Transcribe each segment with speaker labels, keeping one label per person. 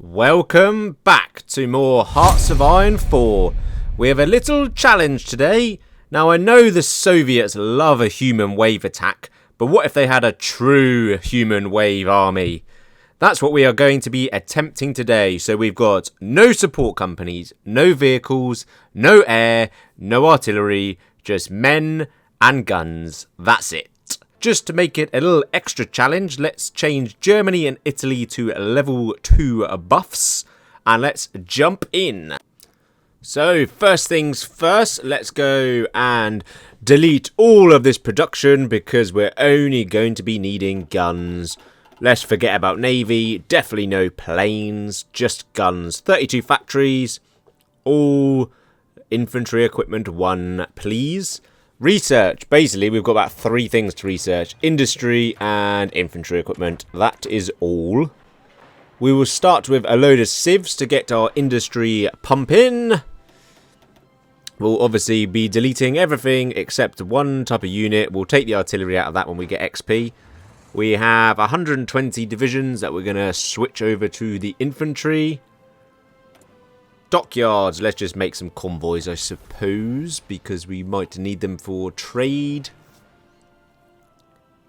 Speaker 1: Welcome back to more Hearts of Iron 4. We have a little challenge today. Now I know the Soviets love a human wave attack, but what if they had a true human wave army? That's what we are going to be attempting today. So we've got no support companies, no vehicles, no air, no artillery, just men and guns. That's it. Just to make it a little extra challenge, let's change Germany and Italy to level 2 buffs. And let's jump in. So first things first, let's go and delete all of this production because we're only going to be needing guns. Let's forget about navy, definitely no planes, just guns. 32 factories, all infantry equipment 1 please. Research, basically we've got about 3 things to research. Industry and infantry equipment, that is all. We will start with a load of civs to get our industry pumping. We'll obviously be deleting everything except 1 type of unit. We'll take the artillery out of that when we get XP. We have 120 divisions that we're going to switch over to the infantry. Dockyards, let's just make some convoys, I suppose, because we might need them for trade.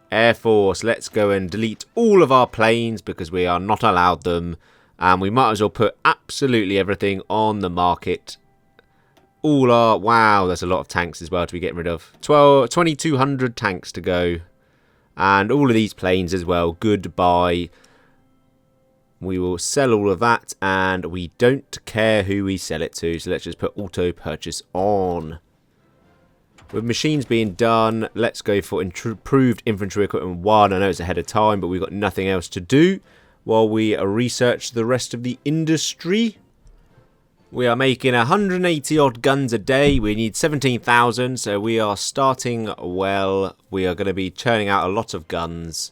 Speaker 1: Air Force, let's go and delete all of our planes because we are not allowed them. And we might as well put absolutely everything on the market. All our... Wow, there's a lot of tanks as well to be getting rid of. 2,200 tanks to go. And all of these planes as well. Goodbye. We will sell all of that. And we don't care who we sell it to. So let's just put auto purchase on. With machines being done, let's go for improved infantry equipment 1. I know it's ahead of time, but we've got nothing else to do while we research the rest of the industry. We are making 180 odd guns a day. We need 17,000, so we are starting well. We are going to be churning out a lot of guns.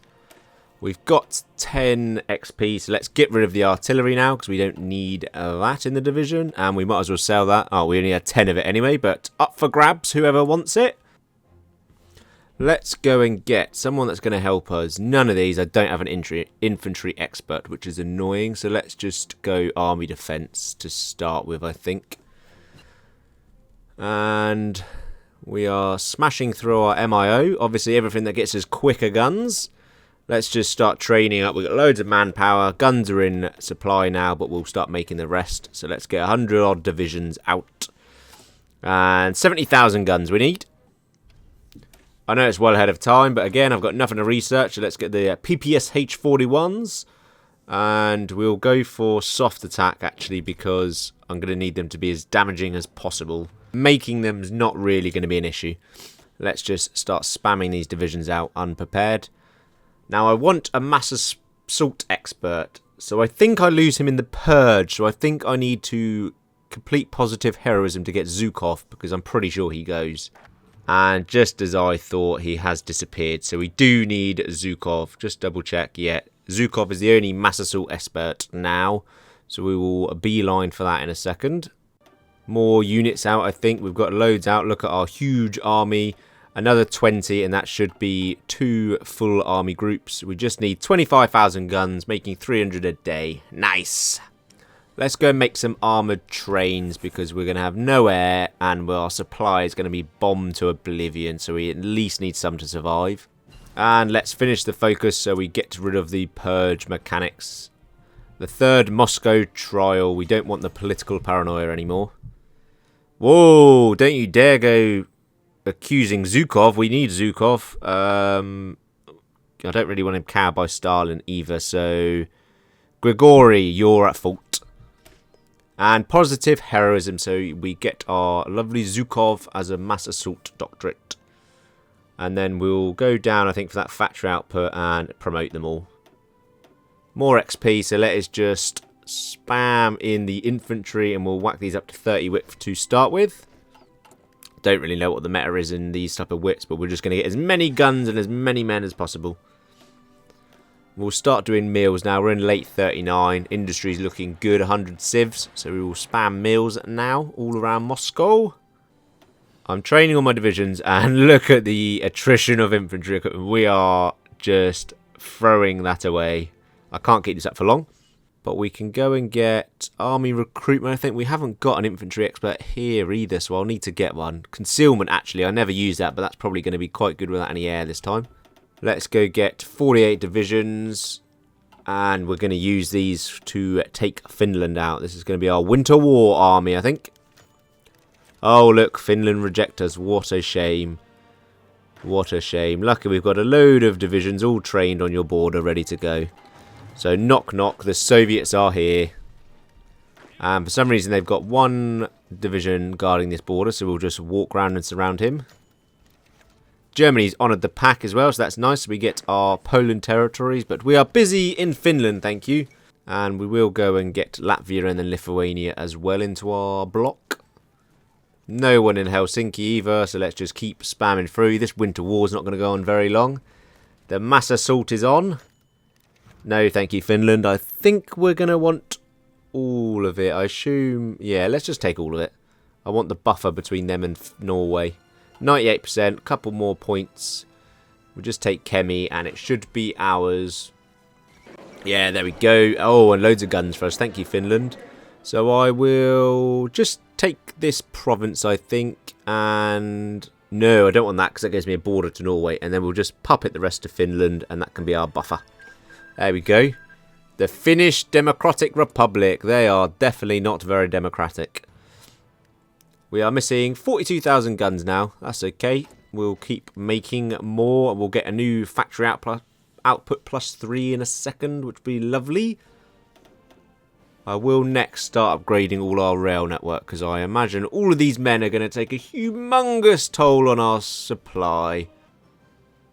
Speaker 1: We've got 10 XP, so let's get rid of the artillery now because we don't need that in the division. And we might as well sell that. Oh, we only had 10 of it anyway, but up for grabs, whoever wants it. Let's go and get someone that's going to help us. None of these. I don't have an infantry expert, which is annoying. So let's just go army defense to start with, I think. And we are smashing through our MIO. Obviously, everything that gets us quicker guns. Let's just start training up. We've got loads of manpower. Guns are in supply now, but we'll start making the rest. So let's get 100 odd divisions out. And 70,000 guns we need. I know it's well ahead of time, but again, I've got nothing to research. So let's get the PPS H41s. And we'll go for soft attack, actually, because I'm going to need them to be as damaging as possible. Making them is not really going to be an issue. Let's just start spamming these divisions out unprepared. Now, I want a mass assault expert. So I think I lose him in the purge. So I think I need to complete positive heroism to get Zhukov, because I'm pretty sure he goes. And just as I thought, he has disappeared. So we do need Zhukov. Just double check. Yeah, Zhukov is the only mass assault expert now. So we will beeline for that in a second. More units out, I think. We've got loads out. Look at our huge army. Another 20, and that should be 2 full army groups. We just need 25,000 guns, making 300 a day. Nice. Let's go and make some armoured trains because we're going to have no air and our supply is going to be bombed to oblivion. So we at least need some to survive. And let's finish the focus so we get rid of the purge mechanics. The 3rd Moscow trial. We don't want the political paranoia anymore. Whoa, don't you dare go accusing Zhukov. We need Zhukov. I don't really want him cowed by Stalin either. So, Grigory, you're at fault. And positive heroism, so we get our lovely Zhukov as a mass assault doctorate. And then we'll go down, I think, for that factory output and promote them all. More XP, so let us just spam in the infantry and we'll whack these up to 30 width to start with. Don't really know what the meta is in these type of widths, but we're just going to get as many guns and as many men as possible. We'll start doing meals now. We're in late 39. Industry's looking good. 100 civs. So we will spam meals now all around Moscow. I'm training all my divisions. And look at the attrition of infantry equipment. We are just throwing that away. I can't keep this up for long. But we can go and get army recruitment. I think we haven't got an infantry expert here either, so I'll need to get one. Concealment, actually. I never use that, but that's probably going to be quite good without any air this time. Let's go get 48 divisions. And we're going to use these to take Finland out. This is going to be our Winter War army, I think. Oh, look, Finland reject us. What a shame. What a shame. Lucky we've got a load of divisions all trained on your border, ready to go. So, knock, knock. The Soviets are here. And for some reason, they've got one division guarding this border, so we'll just walk around and surround him. Germany's honoured the pack as well, so that's nice. We get our Poland territories, but we are busy in Finland, thank you. And we will go and get Latvia and then Lithuania as well into our block. No one in Helsinki either, so let's just keep spamming through. This winter war's not going to go on very long. The mass assault is on. No, thank you, Finland. I think we're going to want all of it. I assume... Yeah, let's just take all of it. I want the buffer between them and Norway. 98%, couple more points. We'll just take Kemi, and it should be ours. Yeah, there we go. Oh, and loads of guns for us. Thank you, Finland. So I will just take this province, I think, and... No, I don't want that, because that gives me a border to Norway. And then we'll just puppet the rest of Finland, and that can be our buffer. There we go. The Finnish Democratic Republic. They are definitely not very democratic. We are missing 42,000 guns now. That's okay. We'll keep making more. We'll get a new factory output +3 in a second, which would be lovely. I will next start upgrading all our rail network, because I imagine all of these men are going to take a humongous toll on our supply.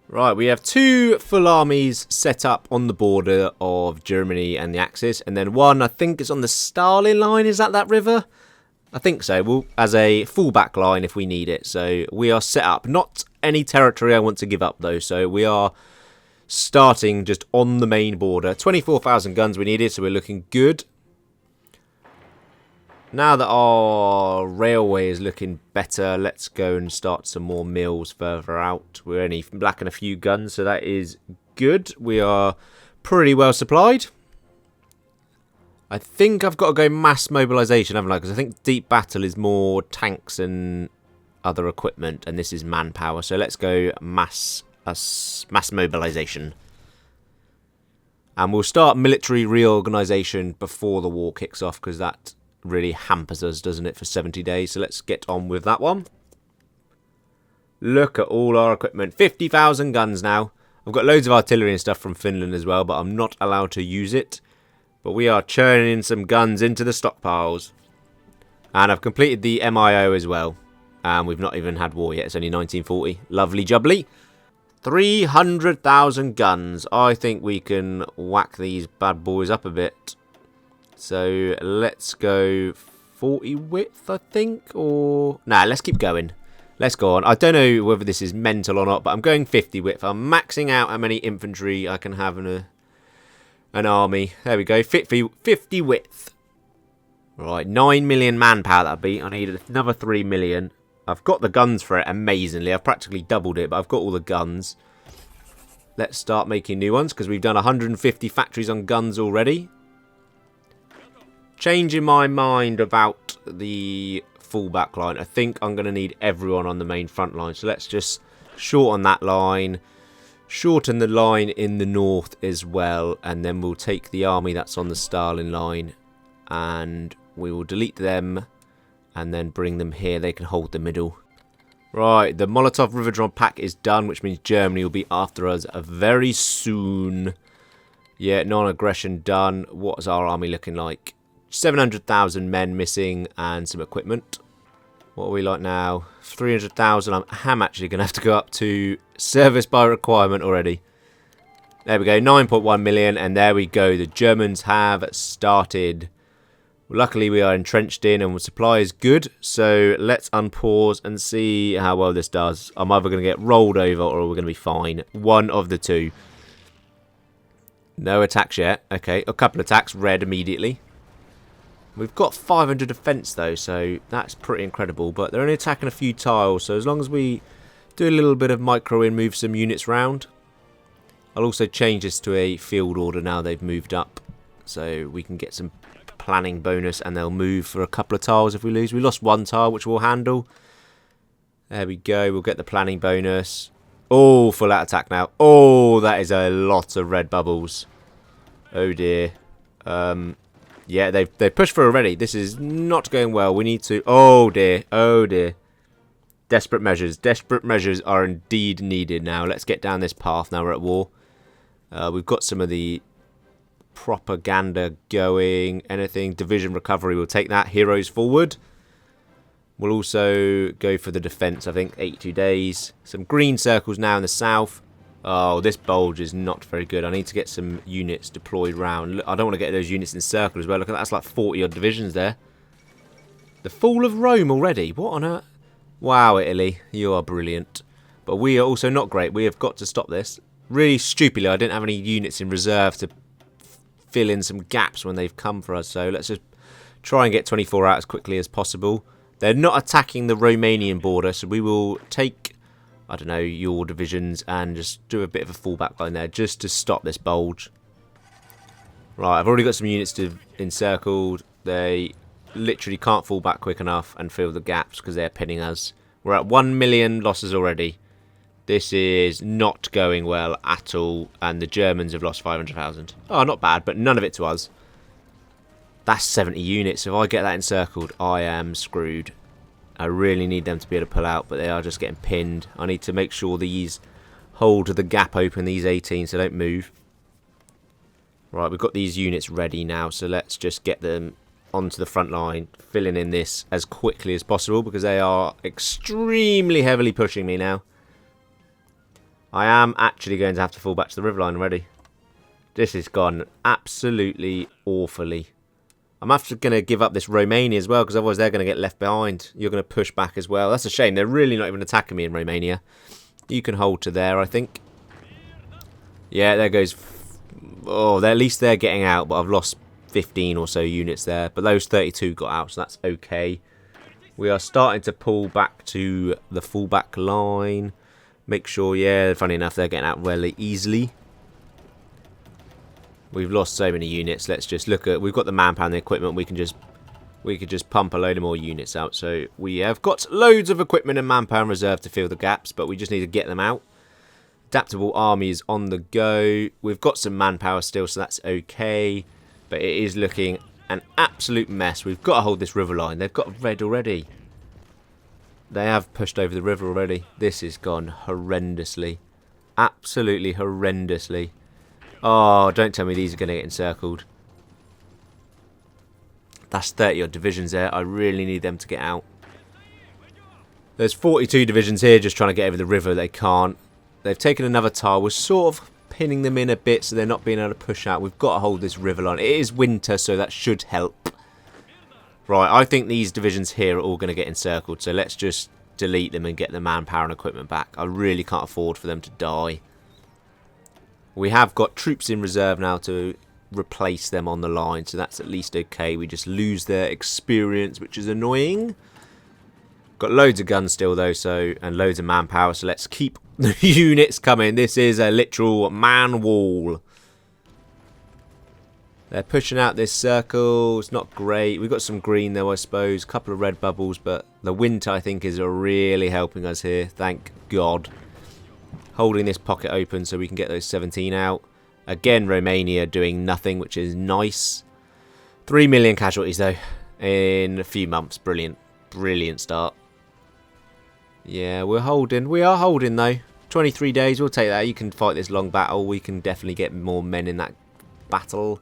Speaker 1: Right, we have 2 full armies set up on the border of Germany and the Axis, and then one, I think, is on the Stalin line. Is that river? I think so. We'll, as a fallback line if we need it. So we are set up. Not any territory I want to give up, though. So we are starting just on the main border. 24,000 guns we needed, so we're looking good. Now that our railway is looking better, let's go and start some more mills further out. We're only lacking a few guns, so that is good. We are pretty well supplied. I think I've got to go mass mobilisation, haven't I? Because I think deep battle is more tanks and other equipment, and this is manpower. So let's go mass mobilisation. And we'll start military reorganisation before the war kicks off, because that really hampers us, doesn't it, for 70 days. So let's get on with that one. Look at all our equipment. 50,000 guns now. I've got loads of artillery and stuff from Finland as well, but I'm not allowed to use it. But we are churning some guns into the stockpiles. And I've completed the MIO as well. And we've not even had war yet. It's only 1940. Lovely jubbly. 300,000 guns. I think we can whack these bad boys up a bit. So let's go 40 width, I think. Or... Nah, let's keep going. Let's go on. I don't know whether this is mental or not, but I'm going 50 width. I'm maxing out how many infantry I can have in an army. There we go. 50 width. Right, 9 million manpower that'll be. I need another 3 million. I've got the guns for it amazingly. I've practically doubled it, but I've got all the guns. Let's start making new ones, because we've done 150 factories on guns already. Changing my mind about the fullback line. I think I'm going to need everyone on the main front line. So let's just shorten that line. Shorten the line in the north as well. And then we'll take the army that's on the Stalin line. And we will delete them. And then bring them here. They can hold the middle. Right, the Molotov-Ribbentrop pact is done, which means Germany will be after us very soon. Yeah, non-aggression done. What is our army looking like? 700,000 men missing and some equipment. What are we like now? 300,000. I'm actually going to have to go up to service by requirement already. There we go, 9.1 million, and there we go. The Germans have started. Luckily, we are entrenched in and supply is good. So let's unpause and see how well this does. I'm either going to get rolled over or we're going to be fine. One of the two. No attacks yet. Okay, a couple of attacks. Red immediately. We've got 500 defense though, so that's pretty incredible. But they're only attacking a few tiles, so as long as we do a little bit of micro and move some units round. I'll also change this to a field order now they've moved up. so we can get some planning bonus, and they'll move for a couple of tiles if we lose. We lost one tile, which we'll handle. There we go. We'll get the planning bonus. Oh, full out attack now. Oh, that is a lot of red bubbles. Oh dear. Yeah, they've pushed through already. This is not going well. We need to... Oh dear. Oh dear. Desperate measures. Desperate measures are indeed needed now. Let's get down this path now we're at war. We've got some of the propaganda going. Anything. Division recovery. We'll take that. Heroes forward. We'll also go for the defense, I think. 82 days. Some green circles now in the south. Oh, this bulge is not very good. I need to get some units deployed round. I don't want to get those units in circle as well. Look at that. That's like 40 odd divisions there. The fall of Rome already. What on earth? Wow, Italy. You are brilliant. But we are also not great. We have got to stop this. Really stupidly, I didn't have any units in reserve to fill in some gaps when they've come for us. So let's just try and get 24 out as quickly as possible. They're not attacking the Romanian border, so we will take, I don't know, your divisions and just do a bit of a fallback line there just to stop this bulge. Right, I've already got some units encircled. They literally can't fall back quick enough and fill the gaps because they're pinning us. We're at 1 million losses already. This is not going well at all, and the Germans have lost 500,000. Oh, not bad, but none of it to us. That's 70 units. If I get that encircled, I am screwed. I really need them to be able to pull out, but they are just getting pinned. I need to make sure these hold the gap open, these 18, so don't move. Right, we've got these units ready now, so let's just get them onto the front line, filling in this as quickly as possible, because they are extremely heavily pushing me now. I am actually going to have to fall back to the riverline already. This has gone absolutely awfully. I'm after going to give up this Romania as well, because otherwise they're going to get left behind. You're going to push back as well. That's a shame. They're really not even attacking me in Romania. You can hold to there, I think. Yeah, there goes. Oh, at least they're getting out, but I've lost 15 or so units there. But those 32 got out, so that's okay. We are starting to pull back to the fullback line. Make sure, yeah, funny enough, they're getting out really easily. We've lost so many units. Let's just look at... We've got the manpower and the equipment. We could just pump a load of more units out. So we have got loads of equipment and manpower in reserve to fill the gaps, but we just need to get them out. Adaptable army is on the go. We've got some manpower still, so that's okay. But it is looking an absolute mess. We've got to hold this river line. They've got red already. They have pushed over the river already. This has gone horrendously. Absolutely horrendously. Oh, don't tell me these are going to get encircled. That's 30 odd divisions there. I really need them to get out. There's 42 divisions here just trying to get over the river. They can't. They've taken another tile. We're sort of pinning them in a bit so they're not being able to push out. We've got to hold this river line. It is winter, so that should help. Right, I think these divisions here are all going to get encircled. So let's just delete them and get the manpower and equipment back. I really can't afford for them to die. We have got troops in reserve now to replace them on the line, so that's at least okay. We just lose their experience, which is annoying. Got loads of guns still though, and loads of manpower, so let's keep the units coming. This is a literal man wall. They're pushing out this circle. It's not great. We've got some green though, I suppose. A couple of red bubbles, but the winter I think is really helping us here. Thank God. Holding this pocket open so we can get those 17 out. Again, Romania doing nothing, which is nice. 3 million casualties, though, in a few months. Brilliant. Brilliant start. Yeah, we're holding. We are holding, though. 23 days, we'll take that. You can fight this long battle. We can definitely get more men in that battle.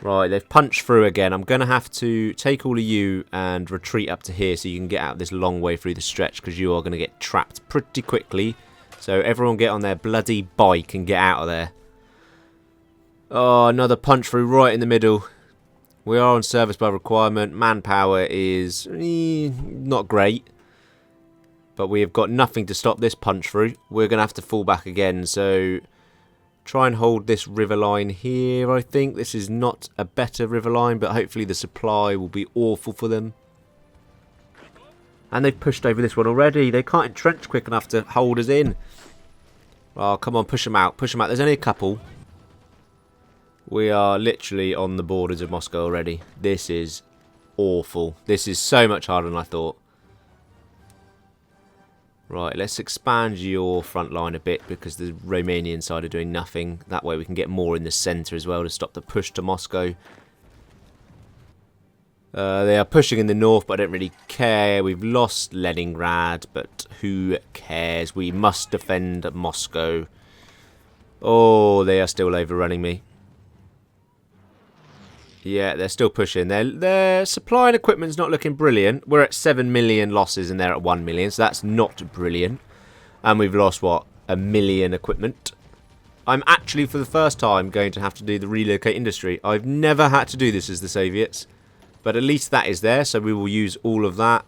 Speaker 1: Right, they've punched through again. I'm going to have to take all of you and retreat up to here so you can get out this long way through the stretch, because you are going to get trapped pretty quickly. So everyone get on their bloody bike and get out of there. Oh, another punch through right in the middle. We are on service by requirement. Manpower is not great. But we have got nothing to stop this punch through. We're going to have to fall back again, so... Try and hold this river line here, I think. This is not a better river line, but hopefully the supply will be awful for them. And they've pushed over this one already. They can't entrench quick enough to hold us in. Oh, come on, push them out. Push them out. There's only a couple. We are literally on the borders of Moscow already. This is awful. This is so much harder than I thought. Right, let's expand your front line a bit because the Romanian side are doing nothing. That way we can get more in the centre as well to stop the push to Moscow. They are pushing in the north, but I don't really care. We've lost Leningrad, but who cares? We must defend Moscow. Oh, they are still overrunning me. Yeah, they're still pushing. Their supply and equipment's not looking brilliant. We're at 7 million losses and they're at 1 million, so that's not brilliant. And we've lost, what, 1 million equipment. I'm actually, for the first time, going to have to do the relocate industry. I've never had to do this as the Soviets. But at least that is there, so we will use all of that.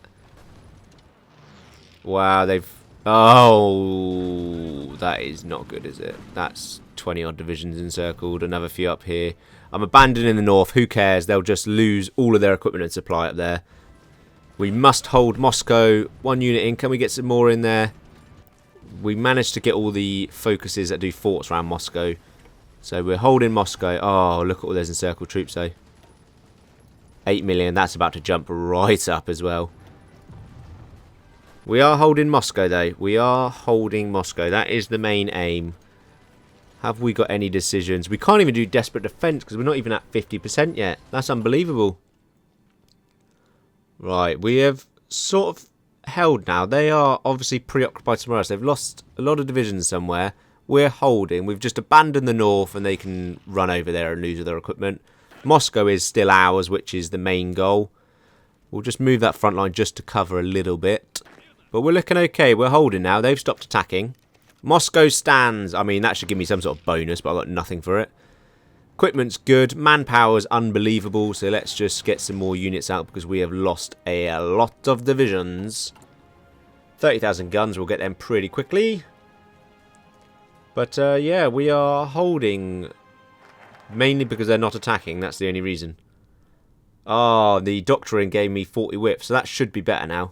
Speaker 1: Wow, they've... Oh, that is not good, is it? That's 20-odd divisions encircled, another few up here. I'm abandoning the north, who cares? They'll just lose all of their equipment and supply up there. We must hold Moscow. 1 unit in, can we get some more in there? We managed to get all the focuses that do forts around Moscow. So we're holding Moscow. Oh, look at all those encircled troops, though. 8 million, that's about to jump right up as well. We are holding Moscow, though. We are holding Moscow. That is the main aim. Have we got any decisions? We can't even do desperate defence because we're not even at 50% yet. That's unbelievable. Right, we have sort of held now. They are obviously preoccupied somewhere else. They've lost a lot of divisions somewhere. We're holding. We've just abandoned the north and they can run over there and lose all their equipment. Moscow is still ours, which is the main goal. We'll just move that front line just to cover a little bit. But we're looking okay. We're holding now. They've stopped attacking. Moscow stands. I mean, that should give me some sort of bonus, but I've got nothing for it. Equipment's good. Manpower's unbelievable. So let's just get some more units out because we have lost a lot of divisions. 30,000 guns. We'll get them pretty quickly. But, yeah, we are holding... Mainly because they're not attacking, that's the only reason. Ah, the doctrine gave me 40 whips, so that should be better now.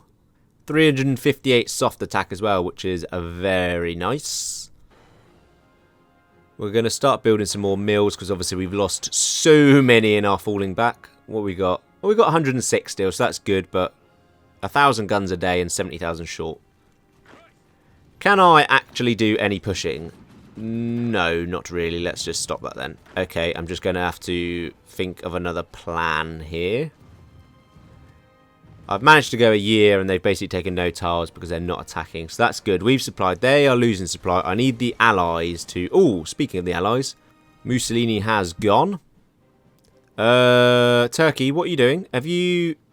Speaker 1: 358 soft attack as well, which is very nice. We're going to start building some more mills, because obviously we've lost so many in our falling back. What we got? Well, we got 106 still, so that's good, but 1,000 guns a day and 70,000 short. Can I actually do any pushing? No, not really. Let's just stop that then. Okay, I'm just going to have to think of another plan here. I've managed to go a year and they've basically taken no tiles because they're not attacking. So that's good. We've supplied. They are losing supply. I need the allies to... Oh, speaking of the allies, Mussolini has gone. Turkey, what are you doing?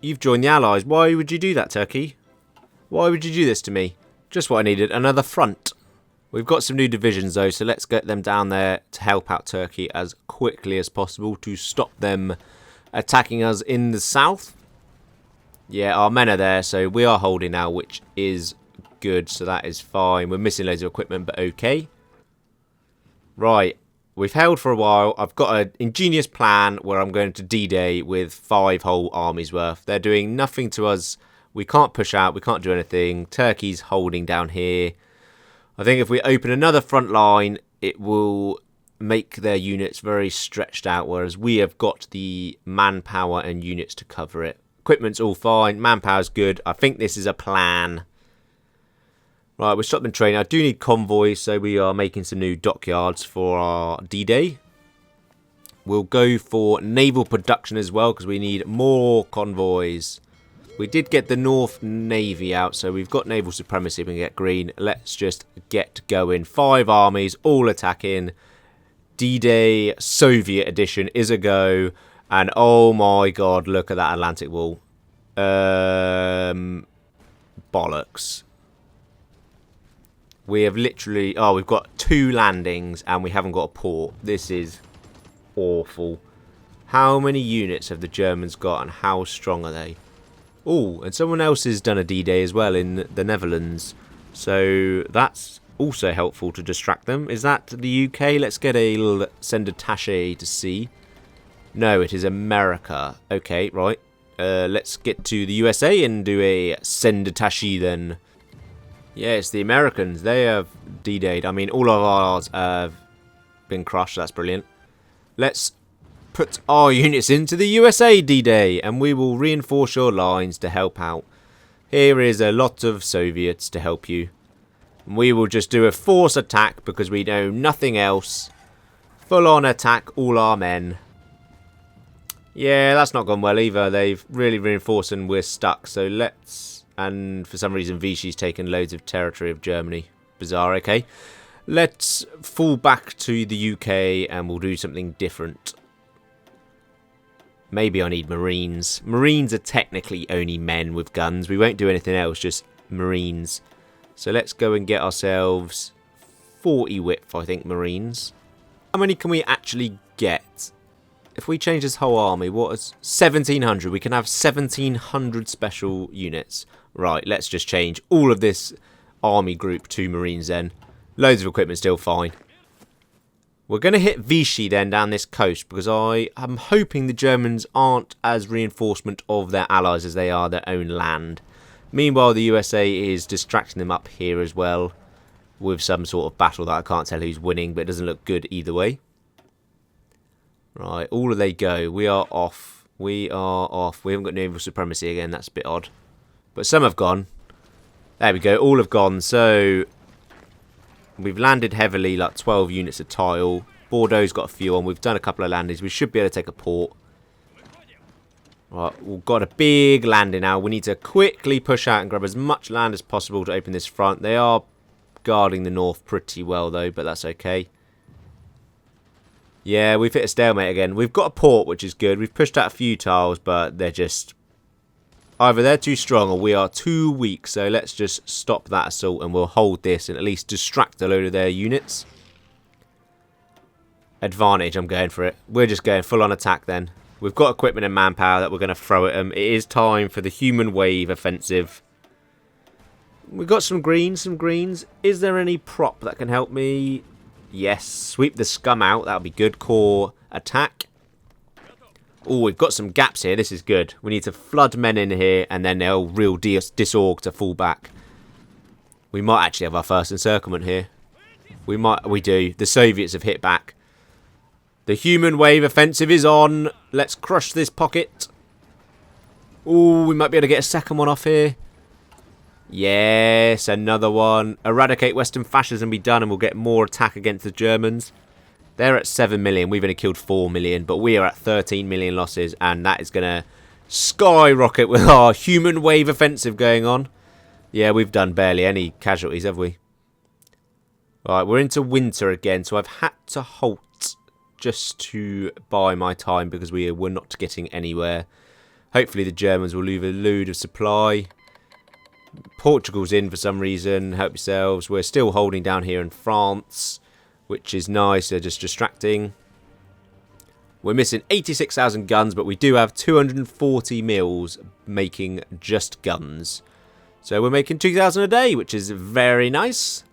Speaker 1: You've joined the allies. Why would you do that, Turkey? Why would you do this to me? Just what I needed. Another front. We've got some new divisions, though, so let's get them down there to help out Turkey as quickly as possible to stop them attacking us in the south. Yeah, our men are there, so we are holding now, which is good, so that is fine. We're missing loads of equipment, but okay. Right, we've held for a while. I've got an ingenious plan where I'm going to D-Day with 5 whole armies worth. They're doing nothing to us. We can't push out, we can't do anything. Turkey's holding down here. I think if we open another front line, it will make their units very stretched out, whereas we have got the manpower and units to cover it. Equipment's all fine, manpower's good. I think this is a plan. Right, we've stopped them training. I do need convoys, so we are making some new dockyards for our D-Day. We'll go for naval production as well, because we need more convoys. We did get the North Navy out, so we've got naval supremacy. We can get green. Let's just get going. 5 armies, all attacking. D-Day Soviet edition is a go. And oh my god, look at that Atlantic wall. Bollocks. We have literally... Oh, we've got 2 landings and we haven't got a port. This is awful. How many units have the Germans got and how strong are they? Oh, and someone else has done a D-Day as well in the Netherlands. So that's also helpful to distract them. Is that the UK? Let's get a little send attaché to see. No, it is America. Okay, right. Let's get to the USA and do a send attaché then. Yes, the Americans. They have D-Day'd. I mean, all of ours have been crushed. That's brilliant. Let's put our units into the USA D-Day, and we will reinforce your lines to help out. Here is a lot of Soviets to help you. We will just do a force attack because we know nothing else. Full on attack all our men. Yeah, that's not gone well either. They've really reinforced and we're stuck. So let's... And for some reason Vichy's taken loads of territory of Germany. Bizarre, okay. Let's fall back to the UK and we'll do something different. Maybe I need Marines. Marines are technically only men with guns. We won't do anything else, just Marines. So let's go and get ourselves 40 width, I think, Marines. How many can we actually get? If we change this whole army, what is 1,700? We can have 1,700 special units. Right, let's just change all of this army group to Marines then. Loads of equipment still fine. We're going to hit Vichy then down this coast because I am hoping the Germans aren't as reinforcement of their allies as they are their own land. Meanwhile, the USA is distracting them up here as well with some sort of battle that I can't tell who's winning, but it doesn't look good either way. Right, all of they go. We are off. We are off. We haven't got naval supremacy again. That's a bit odd. But some have gone. There we go. All have gone. So we've landed heavily, like 12 units of tile. Bordeaux's got a few on. We've done a couple of landings. We should be able to take a port. Right, we've got a big landing now. We need to quickly push out and grab as much land as possible to open this front. They are guarding the north pretty well, though, but that's okay. Yeah, we've hit a stalemate again. We've got a port, which is good. We've pushed out a few tiles, but they're just... Either they're too strong or we are too weak. So let's just stop that assault and we'll hold this and at least distract a load of their units. Advantage, I'm going for it. We're just going full on attack then. We've got equipment and manpower that we're going to throw at them. It is time for the human wave offensive. We've got some greens, Is there any prop that can help me? Yes, sweep the scum out. That'll be good. Core attack. Oh, we've got some gaps here. This is good. We need to flood men in here and then they'll real disorg to fall back. We might actually have our first encirclement here. We do. The Soviets have hit back. The human wave offensive is on. Let's crush this pocket. Oh, we might be able to get a second one off here. Yes, another one. Eradicate Western fascism, be done, and we'll get more attack against the Germans. They're at 7 million. We've only killed 4 million, but we are at 13 million losses, and that is going to skyrocket with our human wave offensive going on. Yeah, we've done barely any casualties, have we? Right, we're into winter again, so I've had to halt just to buy my time because we were not getting anywhere. Hopefully the Germans will leave a load of supply. Portugal's in for some reason. Help yourselves. We're still holding down here in France, which is nice. They're just distracting. We're missing 86,000 guns, but we do have 240 mils making just guns. So we're making 2,000 a day, which is very nice.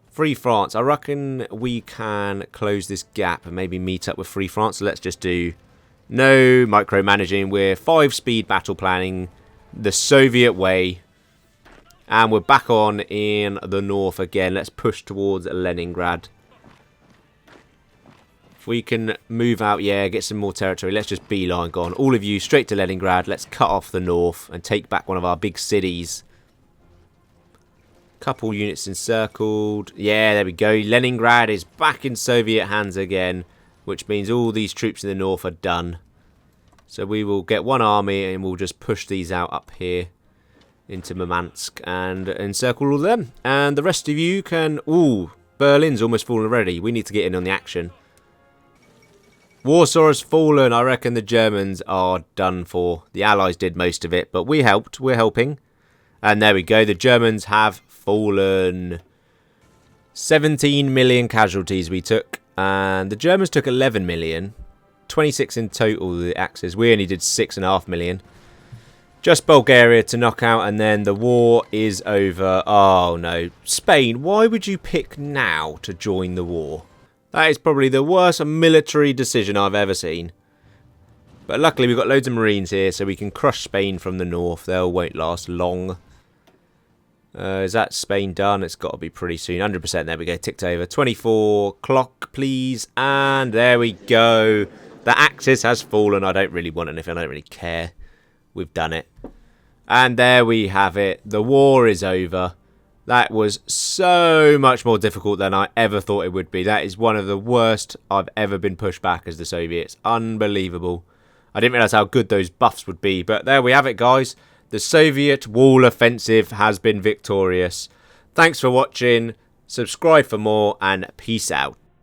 Speaker 1: Free France. I reckon we can close this gap and maybe meet up with Free France. So let's just do no micromanaging. We're 5-speed battle planning the Soviet way. And we're back on in the north again. Let's push towards Leningrad. If we can move out, yeah, get some more territory. Let's just beeline gone. All of you straight to Leningrad. Let's cut off the north and take back one of our big cities. Couple units encircled. Yeah, there we go. Leningrad is back in Soviet hands again, which means all these troops in the north are done. So we will get one army and we'll just push these out up here into Murmansk and encircle all of them. And the rest of you can... Ooh, Berlin's almost fallen already. We need to get in on the action. Warsaw has fallen. I reckon the Germans are done for. The Allies did most of it, but we helped. We're helping. And there we go. The Germans have fallen. 17 million casualties we took. And the Germans took 11 million. 26 in total, the Axis. We only did 6.5 million. Just Bulgaria to knock out, and then the war is over. Oh, no. Spain, why would you pick now to join the war? That is probably the worst military decision I've ever seen. But luckily, we've got loads of Marines here, so we can crush Spain from the north. They won't last long. Is that Spain done? It's got to be pretty soon. 100%. There we go. Ticked over. 24 clock, please. And there we go. The Axis has fallen. I don't really want anything. I don't really care. We've done it. And there we have it. The war is over. That was so much more difficult than I ever thought it would be. That is one of the worst I've ever been pushed back as the Soviets. Unbelievable. I didn't realise how good those buffs would be. But there we have it, guys. The Soviet wall offensive has been victorious. Thanks for watching. Subscribe for more and peace out.